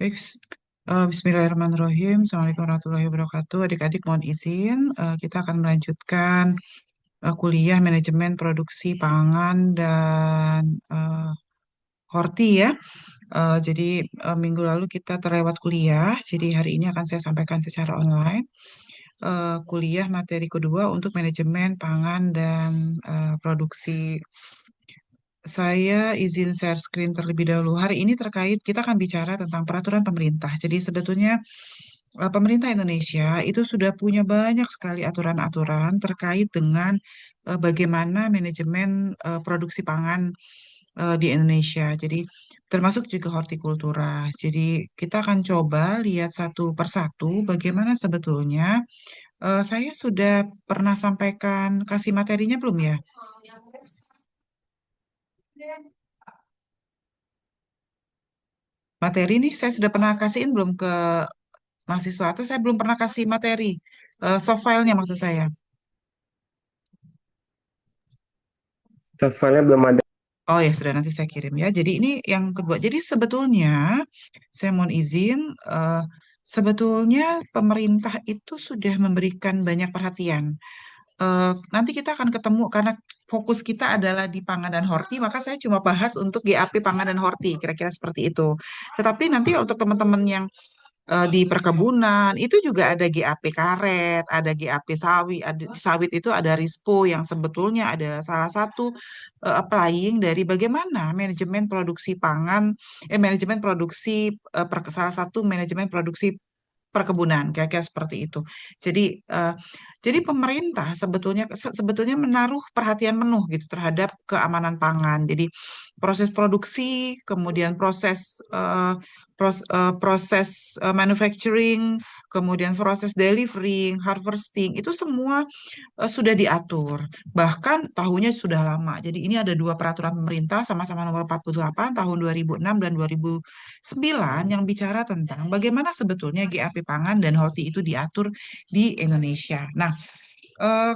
Baik, Bismillahirrahmanirrahim. Assalamualaikum warahmatullahi wabarakatuh. Adik-adik mohon izin, kita akan melanjutkan kuliah manajemen produksi pangan dan horti ya. Jadi minggu lalu kita terlewat kuliah, jadi hari ini akan saya sampaikan secara online. Kuliah materi kedua untuk manajemen pangan dan produksi. Saya izin share screen terlebih dahulu. Hari ini kita akan bicara tentang peraturan pemerintah. Jadi sebetulnya pemerintah Indonesia itu sudah punya banyak sekali aturan-aturan terkait dengan bagaimana manajemen produksi pangan di Indonesia. Jadi termasuk juga hortikultura. Jadi kita akan coba lihat satu persatu bagaimana sebetulnya saya sudah pernah sampaikan kasih materinya belum ya? Materi nih saya sudah pernah kasihin belum ke mahasiswa atau saya belum pernah kasih materi soft file-nya maksud saya. Soalnya belum ada. Oh ya sudah nanti saya kirim ya. Jadi ini yang kedua. Jadi sebetulnya saya mohon izin eh, sebetulnya pemerintah itu sudah memberikan banyak perhatian. Nanti kita akan ketemu karena fokus kita adalah di pangan dan horti, maka saya cuma bahas untuk GAP pangan dan horti, kira-kira seperti itu. Tetapi nanti untuk teman-teman yang di perkebunan itu juga ada GAP karet, ada GAP sawit, ada sawit itu ada RISPO yang sebetulnya adalah salah satu applying dari bagaimana manajemen produksi pangan, manajemen produksi salah satu manajemen produksi perkebunan, kira-kira seperti itu. Jadi, eh, jadi pemerintah sebetulnya menaruh perhatian penuh gitu terhadap keamanan pangan. Jadi proses produksi, kemudian proses manufacturing, kemudian proses delivering, harvesting, itu semua sudah diatur. Bahkan tahunnya sudah lama. Jadi ini ada dua peraturan pemerintah sama-sama nomor 48 tahun 2006 dan 2009 yang bicara tentang bagaimana sebetulnya GAP pangan dan horti itu diatur di Indonesia. Nah, eh,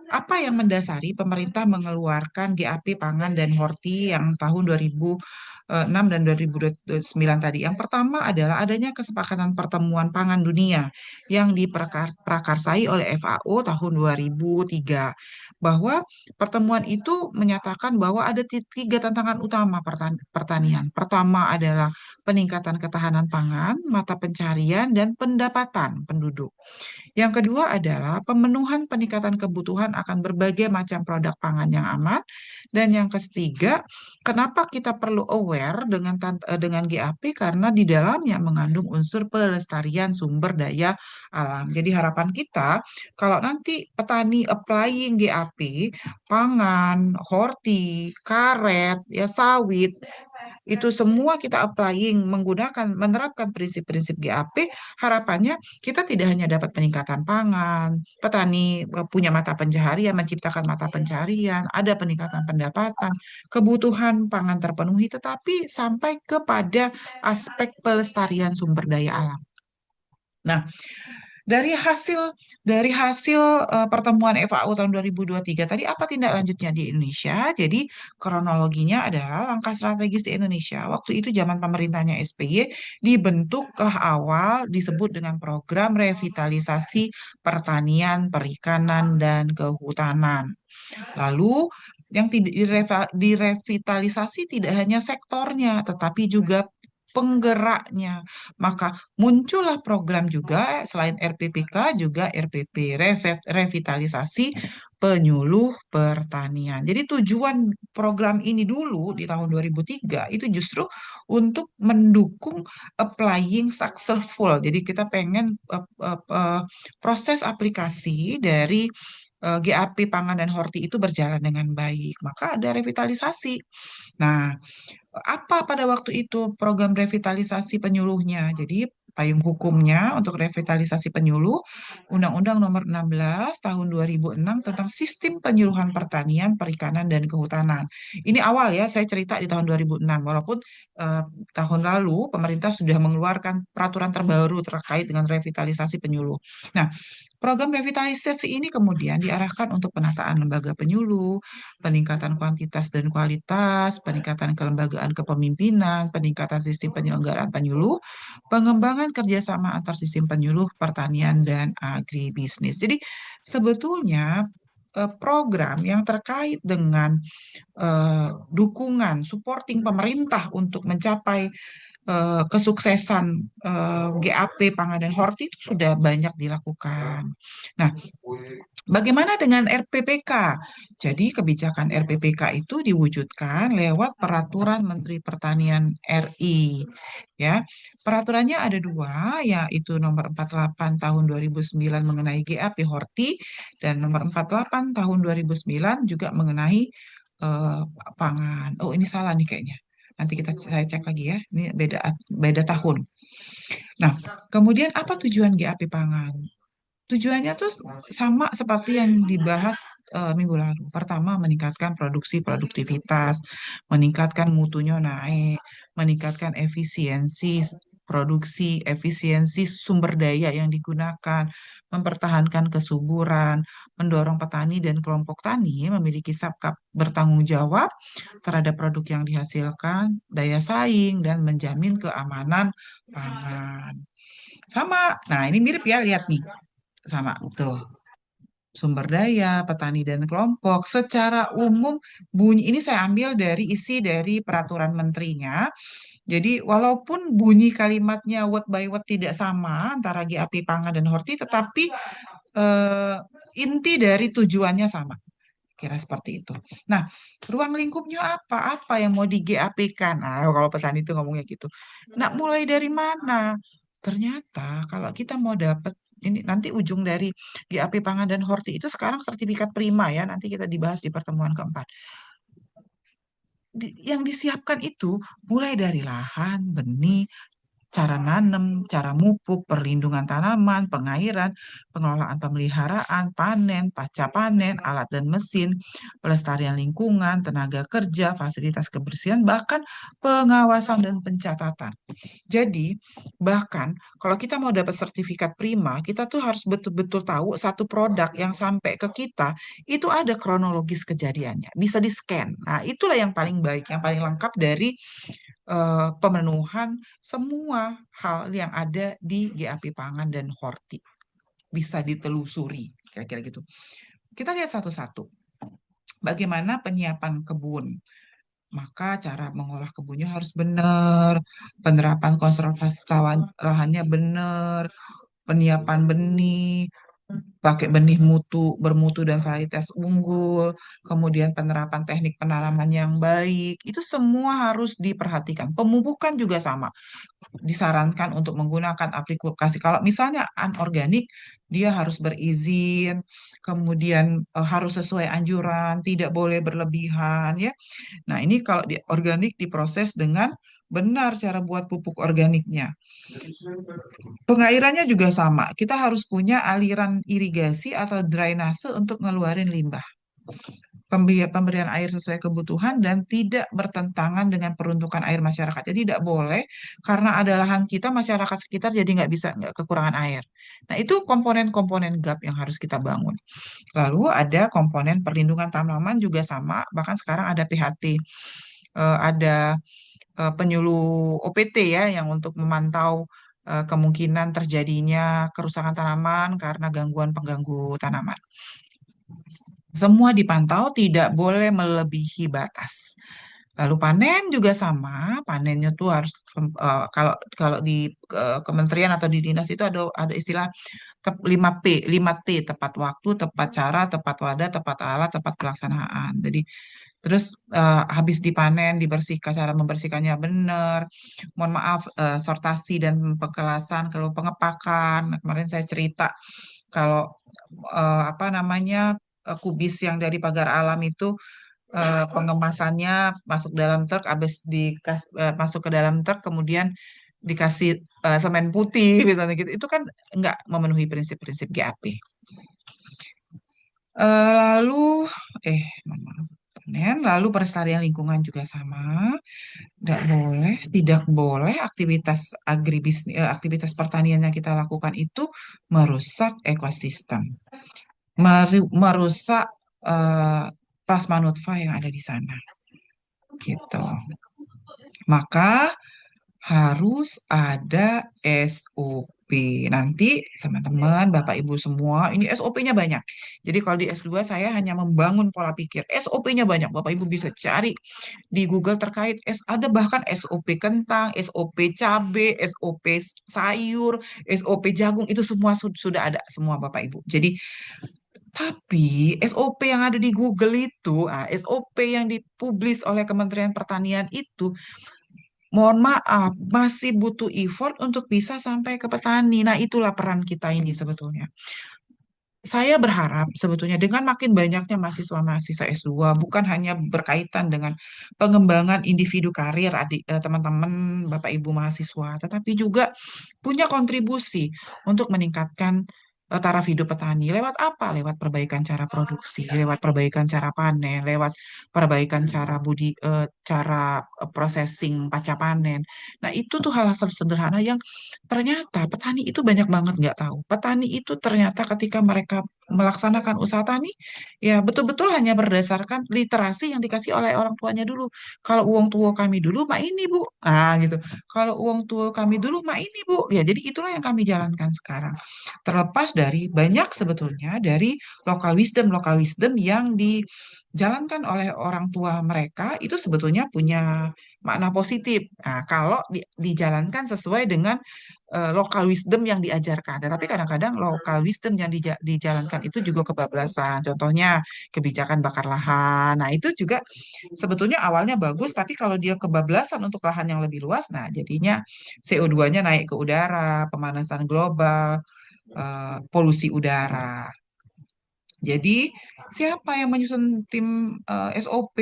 apa yang mendasari pemerintah mengeluarkan GAP pangan dan horti yang tahun 2006 dan 2009 tadi? Yang pertama adalah adanya kesepakatan pertemuan pangan dunia yang diprakarsai oleh FAO tahun 2003, bahwa pertemuan itu menyatakan bahwa ada tiga tantangan utama pertanian. Pertama adalah peningkatan ketahanan pangan, mata pencarian, dan pendapatan penduduk. Yang kedua adalah pemenuhan peningkatan kebutuhan akan berbagai macam produk pangan yang aman. Dan yang ketiga, kenapa kita perlu aware dengan GAP? Karena di dalamnya mengandung unsur pelestarian sumber daya alam. Jadi harapan kita, kalau nanti petani applying GAP, pangan, horti, karet, ya sawit, itu semua kita applying menerapkan prinsip-prinsip GAP, harapannya kita tidak hanya dapat peningkatan pangan, petani punya mata pencaharian, menciptakan mata pencaharian, ada peningkatan pendapatan, kebutuhan pangan terpenuhi, tetapi sampai kepada aspek pelestarian sumber daya alam. Nah, dari hasil dari hasil pertemuan FAO tahun 2023 tadi apa tindak lanjutnya di Indonesia? Jadi kronologinya adalah langkah strategis di Indonesia. Waktu itu zaman pemerintahnya SBY dibentuklah awal disebut dengan program revitalisasi pertanian, perikanan, dan kehutanan. Lalu yang tidak direvitalisasi tidak hanya sektornya, tetapi juga penggeraknya. Maka muncullah program juga selain RPPK juga RPP, revitalisasi penyuluh pertanian. Jadi tujuan program ini dulu di tahun 2003 itu justru untuk mendukung applying successful. Jadi kita pengen proses aplikasi dari GAP pangan dan horti itu berjalan dengan baik, maka ada revitalisasi. Nah, apa pada waktu itu program revitalisasi penyuluhnya? Jadi payung hukumnya untuk revitalisasi penyuluh Undang-Undang Nomor 16 Tahun 2006 tentang Sistem Penyuluhan Pertanian, Perikanan, dan Kehutanan. Ini awal ya, saya cerita di tahun 2006, walaupun eh, tahun lalu pemerintah sudah mengeluarkan peraturan terbaru terkait dengan revitalisasi penyuluh. Nah, Program revitalisasi ini kemudian diarahkan untuk penataan lembaga penyuluh, peningkatan kuantitas dan kualitas, peningkatan kelembagaan kepemimpinan, peningkatan sistem penyelenggaraan penyuluh, pengembangan kerjasama antar sistem penyuluh, pertanian, dan agribisnis. Jadi sebetulnya program yang terkait dengan dukungan, supporting pemerintah untuk mencapai kesuksesan GAP Pangan dan Horti itu sudah banyak dilakukan. Nah, bagaimana dengan RPPK? Jadi kebijakan RPPK itu diwujudkan lewat Peraturan Menteri Pertanian RI. Ya, peraturannya ada dua, yaitu nomor 48 tahun 2009 mengenai GAP Horti dan nomor 48 tahun 2009 juga mengenai eh, pangan. Oh, ini salah nih kayaknya. Nanti saya cek lagi ya. Ini beda beda tahun. Nah, kemudian apa tujuan GAP pangan? Tujuannya tuh sama seperti yang dibahas minggu lalu. Pertama, meningkatkan produksi produktivitas, meningkatkan mutunya naik, meningkatkan efisiensi produksi, efisiensi sumber daya yang digunakan, mempertahankan kesuburan, mendorong petani dan kelompok tani memiliki sikap bertanggung jawab terhadap produk yang dihasilkan, daya saing, dan menjamin keamanan pangan. Sama, nah ini mirip ya, lihat nih sama tuh sumber daya, petani dan kelompok. Secara umum bunyi ini saya ambil dari isi dari peraturan menterinya. Jadi walaupun bunyi kalimatnya word by word tidak sama antara GAP Pangan dan Horti, tetapi eh, inti dari tujuannya sama. Kira seperti itu. Nah, ruang lingkupnya apa? Apa yang mau di GAP-kan? Nah, kalau petani itu ngomongnya gitu. Nah, mulai dari mana? Ternyata kalau kita mau dapat ini nanti ujung dari GAP Pangan dan Horti itu sekarang sertifikat prima ya. Nanti kita dibahas di pertemuan keempat. Yang disiapkan itu mulai dari lahan, benih, cara nanam, cara mupuk, perlindungan tanaman, pengairan, pengelolaan pemeliharaan, panen, pasca panen, alat dan mesin, pelestarian lingkungan, tenaga kerja, fasilitas kebersihan, bahkan pengawasan dan pencatatan. Jadi, bahkan kalau kita mau dapat sertifikat prima, kita tuh harus betul-betul tahu satu produk yang sampai ke kita itu ada kronologis kejadiannya, bisa di-scan. Nah, itulah yang paling baik, yang paling lengkap dari pemenuhan semua hal yang ada di GAP Pangan dan Horti. Bisa ditelusuri, kira-kira gitu. Kita lihat satu-satu. Bagaimana penyiapan kebun? Maka cara mengolah kebunnya harus benar, penerapan konservasi lahannya benar, penyiapan benih, pakai benih bermutu dan varietas unggul, kemudian penerapan teknik penanaman yang baik, itu semua harus diperhatikan. Pemupukan juga sama, disarankan untuk menggunakan aplikasi. Kalau misalnya anorganik, dia harus berizin, kemudian harus sesuai anjuran, tidak boleh berlebihan, ya. Nah, ini kalau di organik diproses dengan benar cara buat pupuk organiknya. Pengairannya juga sama. Kita harus punya aliran irigasi atau drainase untuk ngeluarin limbah. Pemberian air sesuai kebutuhan dan tidak bertentangan dengan peruntukan air masyarakat. Jadi tidak boleh karena ada lahan kita, masyarakat sekitar jadi nggak kekurangan air. Nah, itu komponen-komponen gap yang harus kita bangun. Lalu ada komponen perlindungan tanaman juga sama, bahkan sekarang ada PHT, ada penyuluh OPT ya yang untuk memantau kemungkinan terjadinya kerusakan tanaman karena gangguan pengganggu tanaman. Semua dipantau, tidak boleh melebihi batas. Lalu panen juga sama, panennya tuh harus kalau kalau di kementerian atau di dinas itu ada istilah 5P, 5T, tepat waktu, tepat cara, tepat wadah, tepat alat, tepat pelaksanaan. Jadi terus habis dipanen, dibersihkan, cara membersihkannya benar. Mohon maaf, sortasi dan pengkelasan, kalau pengepakan. Kemarin saya cerita kalau apa namanya kubis yang dari pagar alam itu pengemasannya masuk dalam truk, habis masuk ke dalam truk, kemudian dikasih semen putih, misalnya gitu. Itu kan nggak memenuhi prinsip-prinsip GAP. Lalu, mohon maaf. panen, lalu pelestarian lingkungan juga sama. Tidak boleh aktivitas agribisnis, aktivitas pertanian yang kita lakukan itu merusak ekosistem, merusak eh, plasma nutfa yang ada di sana, gitu. Maka harus ada SOP. Nanti teman-teman, Bapak Ibu semua, ini SOP-nya banyak. Jadi kalau di S2 saya hanya membangun pola pikir. SOP-nya banyak. Bapak Ibu bisa cari di Google terkait ada bahkan SOP kentang, SOP cabe, SOP sayur, SOP jagung itu semua sudah ada semua Bapak Ibu. Jadi tapi SOP yang ada di Google itu, SOP yang dipublis oleh Kementerian Pertanian itu, mohon maaf, masih butuh effort untuk bisa sampai ke petani. Nah, itulah peran kita ini sebetulnya. Saya berharap sebetulnya dengan makin banyaknya mahasiswa-mahasiswa S2 bukan hanya berkaitan dengan pengembangan individu karir teman-teman Bapak Ibu mahasiswa, tetapi juga punya kontribusi untuk meningkatkan taraf hidup petani. Lewat apa? Lewat perbaikan cara produksi, lewat perbaikan cara panen, lewat perbaikan cara processing pasca panen. Nah, itu tuh hal-hal sederhana yang ternyata petani itu banyak banget nggak tahu. Petani itu ternyata ketika mereka melaksanakan usaha tani, ya betul-betul hanya berdasarkan literasi yang dikasih oleh orang tuanya dulu. Kalau uang tua kami dulu, mak ini bu, gitu. Kalau uang tua kami dulu, mak ini bu, ya jadi itulah yang kami jalankan sekarang. Terlepas dari banyak sebetulnya dari lokal wisdom yang dijalankan oleh orang tua mereka itu sebetulnya punya makna positif. Nah, kalau dijalankan sesuai dengan local wisdom yang diajarkan. Tetapi kadang-kadang local wisdom yang dijalankan itu juga kebablasan. Contohnya kebijakan bakar lahan. Nah, itu juga sebetulnya awalnya bagus, tapi kalau dia kebablasan untuk lahan yang lebih luas, nah jadinya CO2-nya naik ke udara, pemanasan global, polusi udara. Jadi, siapa yang menyusun tim SOP?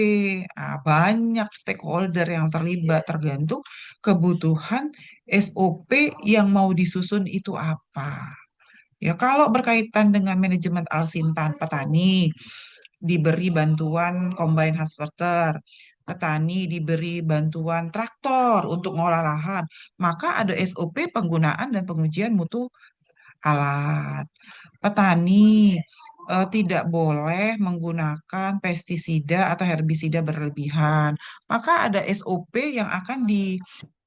Banyak stakeholder yang terlibat, tergantung kebutuhan SOP yang mau disusun itu apa. Ya, kalau berkaitan dengan manajemen alsintan petani, diberi bantuan combine harvester, petani diberi bantuan traktor untuk ngolah lahan, maka ada SOP penggunaan dan pengujian mutu alat. Petani tidak boleh menggunakan pestisida atau herbisida berlebihan. Maka ada SOP yang akan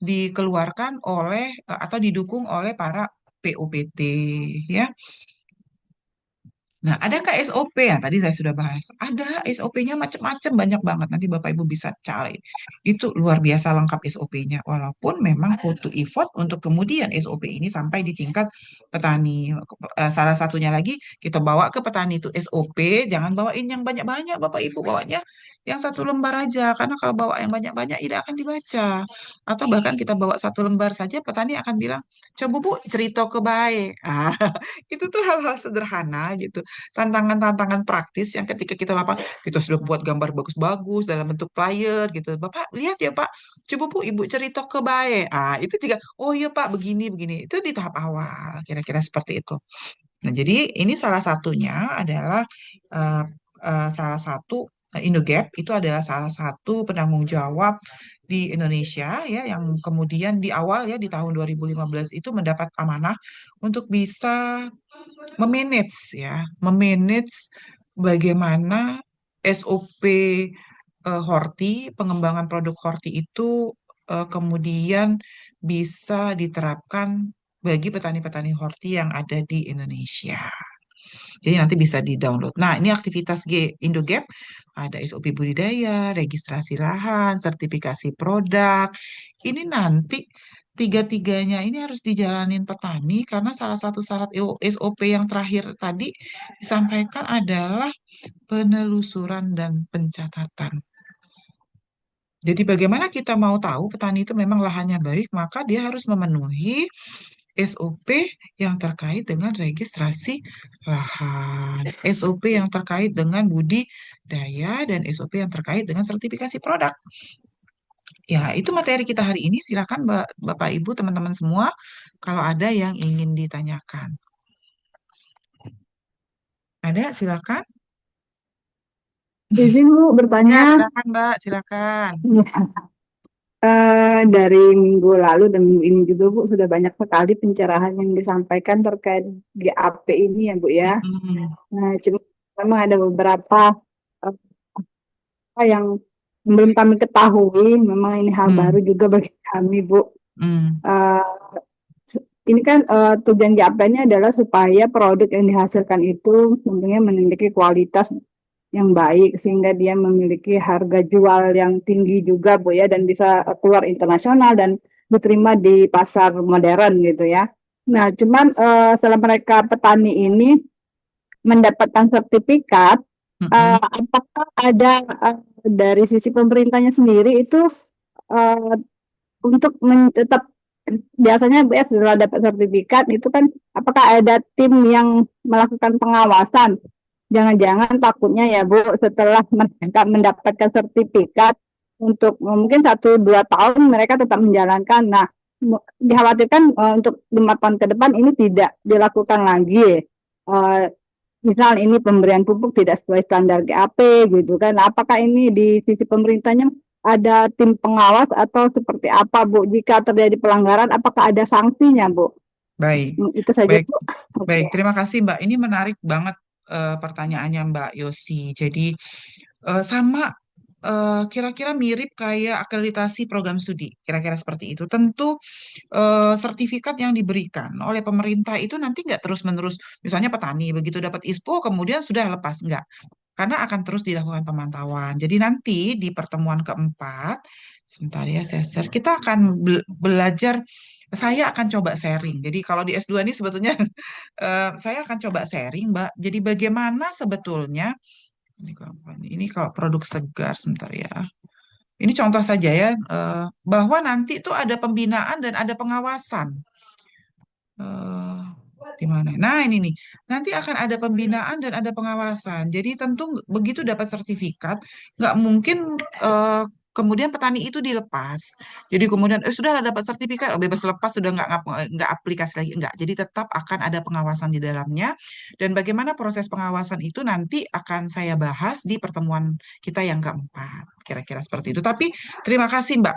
dikeluarkan oleh atau didukung oleh para POPT ya. Nah, adakah SOP yang tadi saya sudah bahas? Ada SOP-nya macam-macam, banyak banget. Nanti Bapak Ibu bisa cari. Itu luar biasa lengkap SOP-nya. Walaupun memang butuh effort untuk kemudian SOP ini sampai di tingkat petani. Salah satunya lagi, kita bawa ke petani itu SOP, jangan bawain yang banyak-banyak, Bapak Ibu. Bawanya yang satu lembar aja. Karena kalau bawa yang banyak-banyak, tidak akan dibaca. Atau bahkan kita bawa satu lembar saja, petani akan bilang, coba Bu, cerita ke baik. Itu tuh hal-hal sederhana gitu, tantangan-tantangan praktis yang ketika kita lakukan, kita sudah buat gambar bagus-bagus dalam bentuk flyer gitu. Bapak lihat ya Pak, coba Bu Ibu cerita ke Bae. Itu juga, oh iya Pak begini begini. Itu di tahap awal, kira-kira seperti itu. Nah, jadi ini salah satunya adalah eh, salah satu Indogap itu adalah salah satu penanggung jawab di Indonesia ya yang kemudian di awal ya di tahun 2015 itu mendapat amanah untuk bisa memanage ya, memanage bagaimana SOP Horti, pengembangan produk Horti itu kemudian bisa diterapkan bagi petani-petani Horti yang ada di Indonesia. Jadi nanti bisa di-download. Nah, ini aktivitas Indogap, ada SOP budidaya, registrasi lahan, sertifikasi produk. Ini nanti tiga-tiganya ini harus dijalanin petani karena salah satu syarat SOP yang terakhir tadi disampaikan adalah penelusuran dan pencatatan. Jadi bagaimana kita mau tahu petani itu memang lahannya baik, maka dia harus memenuhi SOP yang terkait dengan registrasi lahan, SOP yang terkait dengan budidaya, dan SOP yang terkait dengan sertifikasi produk. Ya, itu materi kita hari ini. Silakan Bapak Ibu, teman-teman semua, kalau ada yang ingin ditanyakan. Ada, silakan. Izin Bu Ya, bertanya. silakan Mbak, silakan. Dari minggu lalu dan minggu ini juga Bu sudah banyak sekali pencerahan yang disampaikan terkait GAP ini ya Bu ya. Mm-mm. Nah, cuma memang ada beberapa eh, apa yang belum kami ketahui. Memang ini hal baru Mm, juga bagi kami Bu. mm, Eh, ini kan tujuan GAP-nya adalah supaya produk yang dihasilkan itu tentunya memiliki kualitas yang baik sehingga dia memiliki harga jual yang tinggi juga Bu ya dan bisa keluar internasional dan diterima di pasar modern gitu ya. Nah, cuman setelah mereka petani ini mendapatkan sertifikat, mm-mm. apakah ada dari sisi pemerintahnya sendiri itu eh, untuk tetap biasanya Bu ya setelah dapat sertifikat itu kan apakah ada tim yang melakukan pengawasan. Jangan-jangan takutnya ya Bu, setelah mereka mendapatkan sertifikat untuk mungkin 1 2 tahun mereka tetap menjalankan. Nah, dikhawatirkan untuk 5 tahun ke depan ini tidak dilakukan lagi. Uh, Misal ini pemberian pupuk tidak sesuai standar GAP gitu kan. Nah, apakah ini di sisi pemerintahnya ada tim pengawas atau seperti apa Bu? Jika terjadi pelanggaran, apakah ada sanksinya Bu? Baik, Itu saja baik, Bu. baik. Oke. Terima kasih Mbak. Ini menarik banget pertanyaannya Mbak Yosi. Jadi sama kira-kira mirip kayak akreditasi program studi, kira-kira seperti itu. Tentu sertifikat yang diberikan oleh pemerintah itu nanti nggak terus-menerus, misalnya petani begitu dapat ISPO kemudian sudah lepas, nggak. Karena akan terus dilakukan pemantauan. Jadi nanti di pertemuan keempat, sebentar ya saya share, kita akan belajar, saya akan coba sharing. Jadi kalau di S2 ini sebetulnya saya akan coba sharing, Mbak. Jadi bagaimana sebetulnya, ini kalau produk segar, sebentar ya. Ini contoh saja ya, bahwa nanti itu ada pembinaan dan ada pengawasan. eh di mana? Nah, ini nih. Nanti akan ada pembinaan dan ada pengawasan. Jadi tentu begitu dapat sertifikat, nggak mungkin eh, kemudian petani itu dilepas. Jadi kemudian sudah dapat sertifikat, oh, bebas lepas sudah nggak aplikasi lagi, nggak. Jadi tetap akan ada pengawasan di dalamnya. Dan bagaimana proses pengawasan itu nanti akan saya bahas di pertemuan kita yang keempat. Kira-kira seperti itu. Tapi terima kasih Mbak.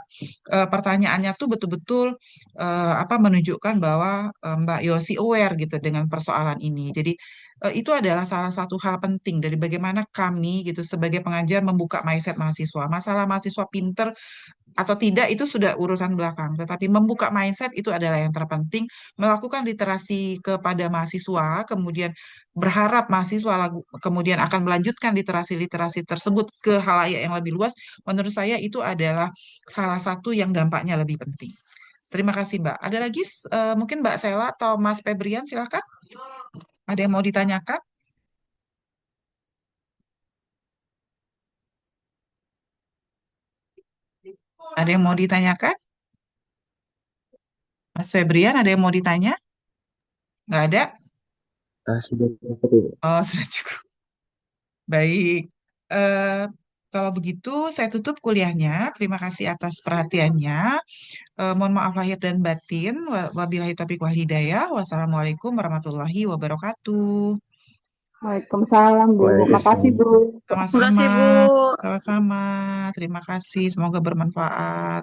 Pertanyaannya tuh betul-betul apa menunjukkan bahwa Mbak Yosi aware gitu dengan persoalan ini. Jadi itu adalah salah satu hal penting dari bagaimana kami gitu sebagai pengajar membuka mindset mahasiswa. Masalah mahasiswa pinter atau tidak itu sudah urusan belakang, tetapi membuka mindset itu adalah yang terpenting, melakukan literasi kepada mahasiswa, kemudian berharap mahasiswa kemudian akan melanjutkan literasi-literasi tersebut ke halayak yang lebih luas, menurut saya itu adalah salah satu yang dampaknya lebih penting. Terima kasih, Mbak. Ada lagi mungkin Mbak Sela atau Mas Febrian, silakan. Ada yang mau ditanyakan? Ada yang mau ditanyakan? Mas Febrian, ada yang mau ditanya? Nggak ada? Sudah cukup ya. Oh, sudah cukup. Baik. Eh, kalau begitu, saya tutup kuliahnya. Terima kasih atas perhatiannya. Mohon maaf lahir dan batin. Wabillahi taufiq wal hidayah. Wassalamualaikum warahmatullahi wabarakatuh. Waalaikumsalam Bu. Makasih Waalaikumsalam. Bu. Sama-sama. Makasih, Bu. Sama-sama. Terima kasih. Semoga bermanfaat.